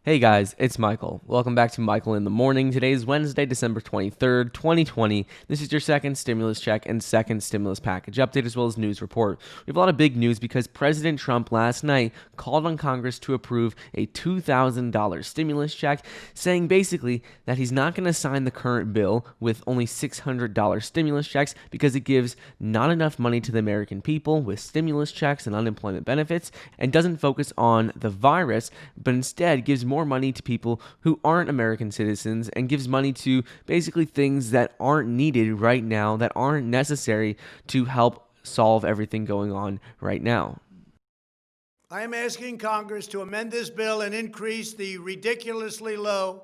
Hey guys, it's Michael. Welcome back to Michael in the Morning. Today is Wednesday, December 23rd, 2020. This is your second stimulus check and second stimulus package update as well as news report. We have a lot of big news because President Trump last night called on Congress to approve a $2,000 stimulus check, saying basically that he's not going to sign the current bill with only $600 stimulus checks because it gives not enough money to the American people with stimulus checks and unemployment benefits and doesn't focus on the virus, but instead gives more money to people who aren't American citizens and gives money to basically things that aren't needed right now, that aren't necessary to help solve everything going on right now. I am asking Congress to amend this bill and increase the ridiculously low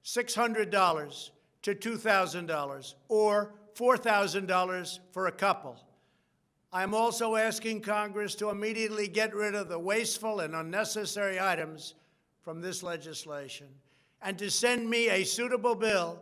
$600 to $2,000 or $4,000 for a couple. I am also asking Congress to immediately get rid of the wasteful and unnecessary items from this legislation and to send me a suitable bill,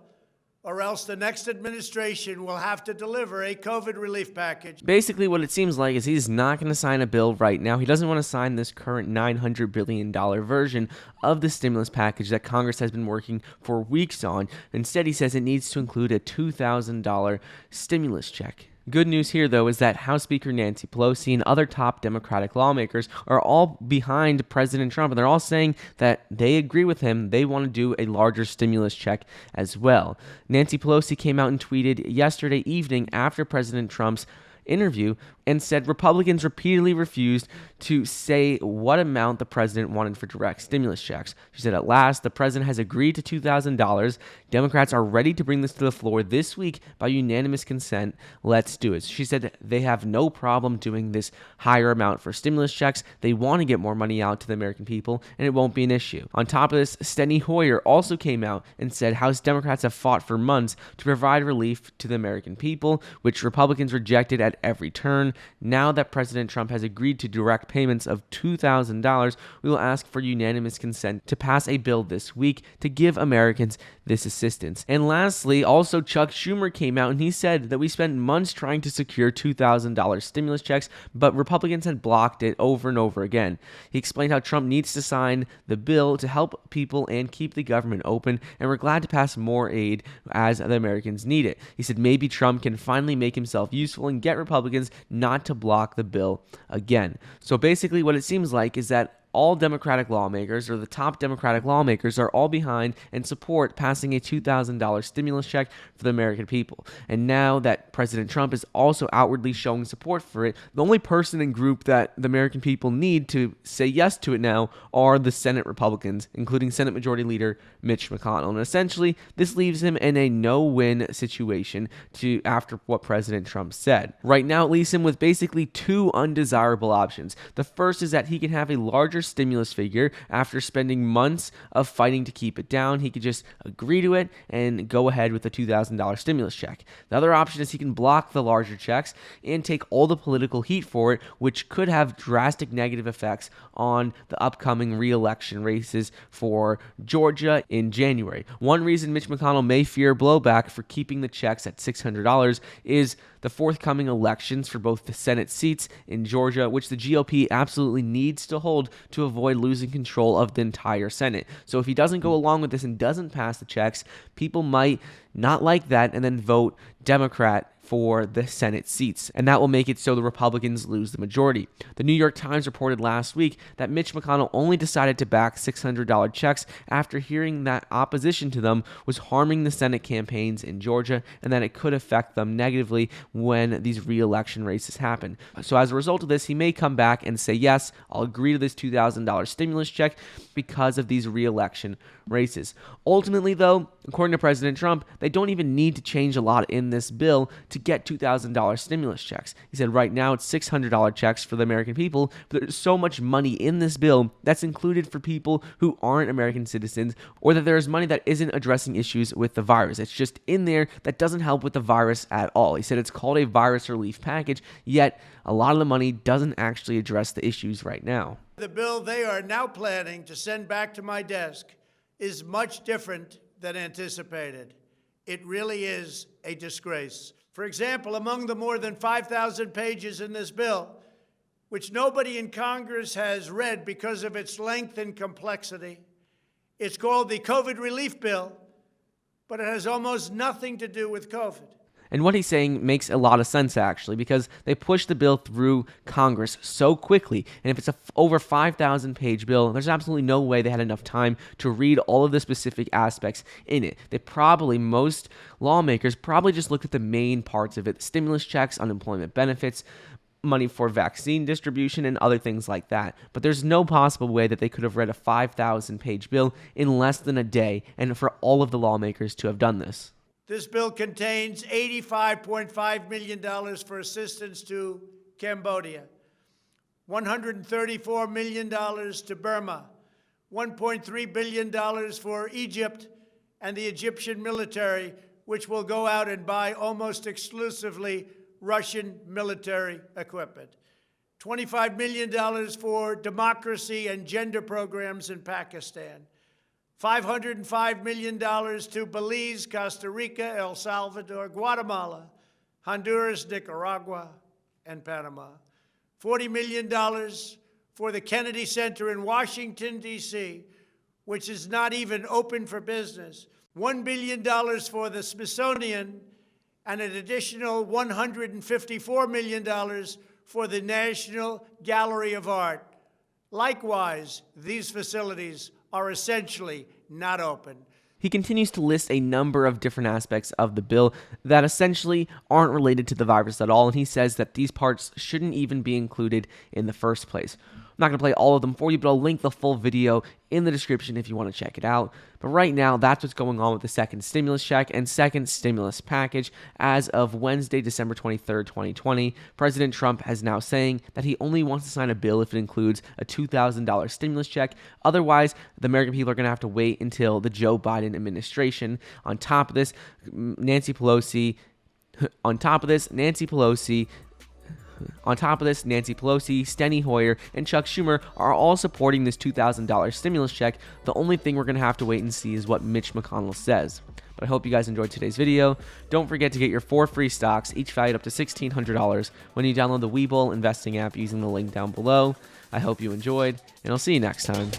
or else the next administration will have to deliver a COVID relief package. Basically, what it seems like is he's not going to sign a bill right now. He doesn't want to sign this current $900 billion version of the stimulus package that Congress has been working for weeks on. Instead, he says it needs to include a $2,000 stimulus check. Good news here, though, is that House Speaker Nancy Pelosi and other top Democratic lawmakers are all behind President Trump, and they're all saying that they agree with him. They want to do a larger stimulus check as well. Nancy Pelosi came out and tweeted yesterday evening after President Trump's interview and said Republicans repeatedly refused to say what amount the president wanted for direct stimulus checks. She said, at last, the president has agreed to $2,000. Democrats are ready to bring this to the floor this week by unanimous consent. Let's do it. She said they have no problem doing this higher amount for stimulus checks. They want to get more money out to the American people, and it won't be an issue. On top of this, Steny Hoyer also came out and said House Democrats have fought for months to provide relief to the American people, which Republicans rejected at every turn. Now that President Trump has agreed to direct payments of $2,000, we will ask for unanimous consent to pass a bill this week to give Americans this assistance. And lastly, also Chuck Schumer came out and he said that we spent months trying to secure $2,000 stimulus checks, but Republicans had blocked it over and over again. He explained how Trump needs to sign the bill to help people and keep the government open, and we're glad to pass more aid as the Americans need it. He said maybe Trump can finally make himself useful and get Republicans not to block the bill again. So basically what it seems like is that all Democratic lawmakers, or the top Democratic lawmakers, are all behind and support passing a $2,000 stimulus check for the American people. And now that President Trump is also outwardly showing support for it, the only person and group that the American people need to say yes to it now are the Senate Republicans, including Senate Majority Leader Mitch McConnell. And essentially, this leaves him in a no-win situation after what President Trump said. Right now, it leaves him with basically two undesirable options. The first is that he can have a larger stimulus figure after spending months of fighting to keep it down. He could just agree to it and go ahead with the $2,000 stimulus check. The other option is he can block the larger checks and take all the political heat for it, which could have drastic negative effects on the upcoming re-election races for Georgia in January. One reason Mitch McConnell may fear blowback for keeping the checks at $600 is the forthcoming elections for both the Senate seats in Georgia, which the GOP absolutely needs to hold to avoid losing control of the entire Senate. So if he doesn't go along with this and doesn't pass the checks, people might not like that and then vote Democrat for the Senate seats, and that will make it so the Republicans lose the majority. The New York Times reported last week that Mitch McConnell only decided to back $600 checks after hearing that opposition to them was harming the Senate campaigns in Georgia and that it could affect them negatively when these re-election races happen. So as a result of this, he may come back and say, yes, I'll agree to this $2,000 stimulus check because of these re-election races. Ultimately, though, according to President Trump, they don't even need to change a lot in this bill to get $2,000 stimulus checks. He said right now it's $600 checks for the American people, but there's so much money in this bill that's included for people who aren't American citizens, or that there's money that isn't addressing issues with the virus. It's just in there that doesn't help with the virus at all. He said it's called a virus relief package, yet a lot of the money doesn't actually address the issues right now. The bill they are now planning to send back to my desk is much different than anticipated. It really is a disgrace. For example, among the more than 5,000 pages in this bill, which nobody in Congress has read because of its length and complexity, It's called the COVID relief bill, but it has almost nothing to do with COVID. And what he's saying makes a lot of sense, actually, because they pushed the bill through Congress so quickly. And if it's a over 5,000-page bill, there's absolutely no way they had enough time to read all of the specific aspects in it. Most lawmakers probably just looked at the main parts of it: stimulus checks, unemployment benefits, money for vaccine distribution, and other things like that. But there's no possible way that they could have read a 5,000-page bill in less than a day, and for all of the lawmakers to have done this. This bill contains $85.5 million for assistance to Cambodia, $134 million to Burma, $1.3 billion for Egypt and the Egyptian military, which will go out and buy almost exclusively Russian military equipment, $25 million for democracy and gender programs in Pakistan, $505 million to Belize, Costa Rica, El Salvador, Guatemala, Honduras, Nicaragua, and Panama. $40 million for the Kennedy Center in Washington, D.C., which is not even open for business. $1 billion for the Smithsonian, and an additional $154 million for the National Gallery of Art. Likewise, these facilities are essentially not open. He continues to list a number of different aspects of the bill that essentially aren't related to the virus at all, and he says that these parts shouldn't even be included in the first place. I'm not going to play all of them for you, but I'll link the full video in the description if you want to check it out. But right now, that's what's going on with the second stimulus check and second stimulus package. As of Wednesday, December 23rd, 2020, President Trump has now saying that he only wants to sign a bill if it includes a $2,000 stimulus check. Otherwise, the American people are going to have to wait until the Joe Biden administration. On top of this, Nancy Pelosi, Steny Hoyer, and Chuck Schumer are all supporting this $2,000 stimulus check. The only thing we're going to have to wait and see is what Mitch McConnell says. But I hope you guys enjoyed today's video. Don't forget to get your 4 free stocks, each valued up to $1,600, when you download the Webull investing app using the link down below. I hope you enjoyed, and I'll see you next time.